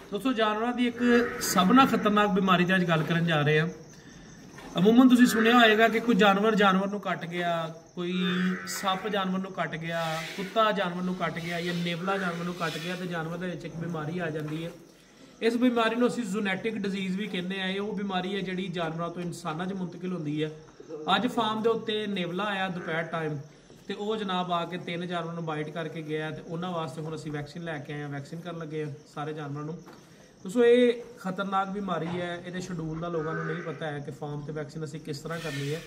दोस्तों जानवरों की एक सब ना खतरनाक बीमारी की अज गल करन जा रहे हैं। अमूमन तुसीं सुनिया होएगा कि कोई जानवर नूं कट गया, कोई सप जानवर नूं कट गया, कुत्ता जानवर नूं कट गया या नेवला जानवर नूं कट गया तो जानवर दे विच एक बीमारी आ जाती है। इस बीमारी नूं असीं जूनैटिक डिजीज़ भी कहने हैं। वो बीमारी है जिहड़ी जानवरों तो इंसानां 'च मुंतकिल होंदी है। अज फार्म के उत्ते नेवला आया दोपहर टाइम तो वह जनाब आके 3 जानवरों बाइट करके गया तो उन्होंने वास्ते हुण असीं वैक्सीन लैके आए हैं, वैक्सीन कर लगे सारे जानवरों। दोस्तों ये खतरनाक बीमारी है, ये शेड्यूल का लोगों को नहीं पता है कि फार्म से वैक्सीन असीं किस तरह करनी है।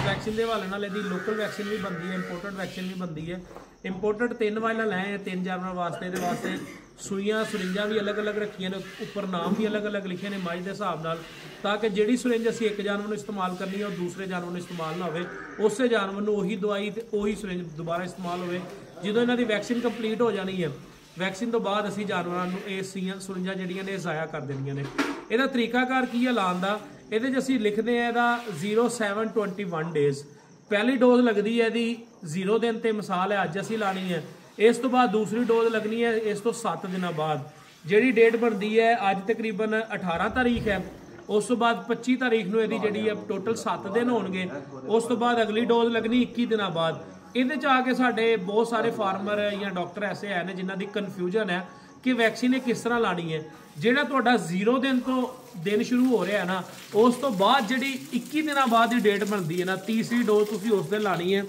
वैक्सीन के हवाले नाल इहदी लोकल वैक्सीन भी बनती है, इंपोर्टेड वैक्सीन भी बनती है। इंपोर्टेड 3 वाइल लाए हैं 3 जानवर वास्ते। ये वास्ते सूइयां सुरिंजां भी अलग अलग रखियां ने, उपर नाम भी अलग अलग लिखे ने मज के हिसाब नाल, ताकि जिहड़ी सुरिंज असीं एक जानवर नूं इस्तेमाल करनी है और दूसरे जानवर नूं इस्तेमाल ना होवे, उस जानवर नूं उही दवाई ते उही सुरिंज दोबारा इस्तेमाल होवे। जदों इन्हां दी वैक्सीन कंप्लीट हो जानी है, वैक्सीन तो बाद असीं जानवरां नूं ये सुरिंजां जिहड़ियां ने ज़ाया कर देणियां ने। इहदा तरीकाकार की है लाण दा, इहदे च असीं लिखदे हैं इहदा 0721 डेज़। पहली डोज लगदी है इहदी 0 दिन ते, मिसाल है अज असीं लानी है, इस तो बाद दूसरी डोज लगनी है इस तो 7 दिनों बाद। जिहड़ी डेट बनती है अज तकरीबन 18 तारीख है, उस तो बाद 25 तारीख नूं इहदी जिहड़ी है टोटल 7 दिन होणगे। उस तो बाद अगली डोज लगनी 21 दिनों बाद। इहदे च आके साडे बहुत सारे फार्मर या डॉक्टर ऐसे हैं जिन्हां दी कन्फ्यूजन है कि वैक्सीन किस तरह लानी है। जिहड़ा तुहाडा 0 दिन तो दिन शुरू हो रहा है ना, उस तो बाद जिहड़ी 21 दिनों बाद की डेट बनती है ना, तीसरी डोज तुसीं उस दिन लानी है।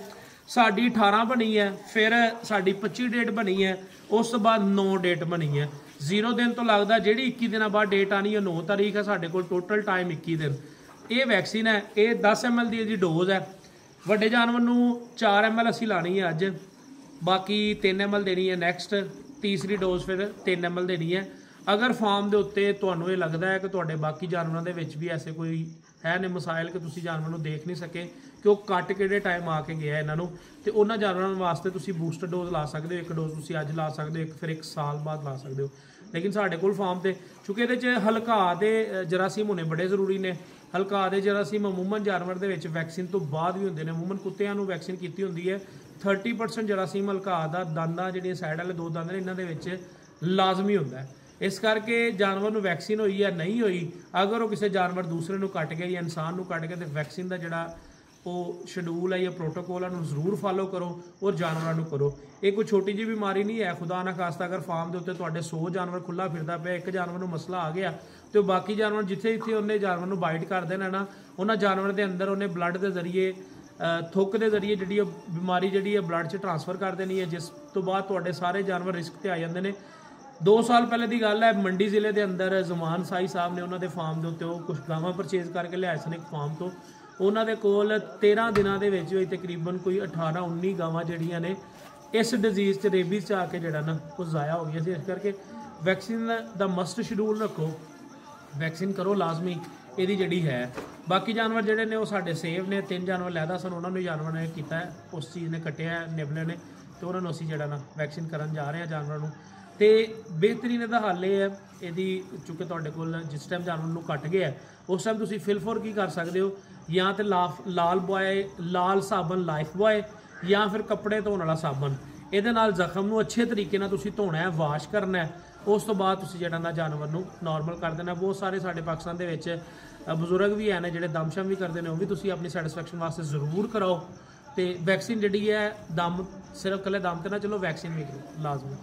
साडी 18 बनी है, फिर साडी 25 डेट बनी है, उस तो बाद 9 डेट बनी है। 0 दिन तो लगता जिहड़ी 21 दिनों बाद डेट आनी है 9 तारीख है, साडे कोल टोटल टाइम 21 दिन। ये वैक्सीन है, ये 10 ml की इसकी डोज है। वड्डे जानवर नूं 4 ml असीं लानी है अज, बाकी 3 ml देनी है नैक्सट, तीसरी डोज फिर 3 ml देनी है। अगर फार्म के उत्ते तुहानूं ये लगता है कि तुहाडे बाकी जानवरों के विच भी ऐसे कोई है ने मसाइल कि तुसीं जानवर नूं देख नहीं सके कि वो कट किहड़े टाइम आके गया इन्हां नूं, ते उन्हां जानवरों वास्ते तुसीं बूस्टर डोज ला सकते हो। एक डोज तुसीं अज ला सकते हो, एक फिर 1 साल बाद ला सकते हो। लेकिन साडे कोल फार्म ते चूंकि इहदे च हल्का ते जरासीम होने बड़े जरूरी ने। हल्का ते जरासीम अमूमन जानवर दे विच वैक्सीन तो बाद भी होंदे ने। अमूमन कुत्तियां नूं वैक्सीन कीती हुंदी है। 30% जरासीम हल्का दा दंदां जिहड़ियां साइड वाले 2 दंद ने इन्हां दे विच लाजमी हुंदा है। इस करके जानवर नूं वैक्सीन हुई या नहीं हुई, अगर वो किसी जानवर दूसरे नूं कट गया या इंसान नूं कट गया तो वैक्सीन का जिहड़ा वो शेड्यूल है या प्रोटोकॉल है जरूर फॉलो करो और जानवरों नूं करो। ये कोई छोटी जी बीमारी नहीं है। खुदा ना खास्ता अगर फार्म के उत्ते तुहाडे 100 जानवर खुला फिरदा पिया, एक जानवर नूं मसला आ गया तो बाकी जानवर जिथे जिथे उन्हें जानवर नूं बाइट कर देना ना, उन्हां जानवर के अंदर उन्हें ब्लड के जरिए थुक के जरिए जिहड़ी बीमारी जिहड़ी है ब्लड च ट्रांसफर कर देनी है, जिस तो बाद तुहाडे सारे जानवर रिस्क ते आ जांदे ने। 2 साल पहले की गल है, मंडी जिले के अंदर जमान साई साहब ने उन्होंने फार्म के उत्ते कुछ गावां परचेज करके लियाए सन एक फार्म तो, उन्होंने कोल 13 दिनों के विच तकरीबन कोई 18-19 गावां जिहड़ियां ने इस डिजीज़ च रेबीज़ च आके जिहड़ा ना वो ज़ाया हो गया। इस करके वैक्सीन का मस्ट शेड्यूल रखो, वैक्सीन करो लाजमी इहदी जिहड़ी है। बाकी जानवर जिहड़े ने वो साडे सेव ने। 3 जानवर लैदा सन, उन्होंने जानवर ने कीता है, उस चीज़ ने कट्टिया नेवले ने, तो उन्होंने असीं जिहड़ा ना वैक्सीन करन जा रहे हैं जानवर नूं। तो बेहतरीन इहदा हल ये है, यदि चूँकि तुहाडे कोल जिस टाइम जानवर नूं कट गया उस टाइम तुसीं फिलफोर की कर सकते हो, या तो लाल साबन लाइफ बॉय या फिर कपड़े धोने वाला साबन, ये जख्म नूं अच्छे तरीके नाल तुसीं धोना है, वाश करना है। उस तो बाद तुसीं जिहड़ा ना जानवर नूं नॉर्मल कर देना। बहुत सारे साडे पाकिस्तान दे विच बजुर्ग भी हैं जिहड़े दमशम भी करते हैं, वो भी तुसीं अपनी सैटिस्फैक्शन वास्ते जरूर कराओ। तो वैक्सीन जिहड़ी है दम सिर्फ कल्ले दम ते ना चलो, वैक्सीन भी करो लाजमी।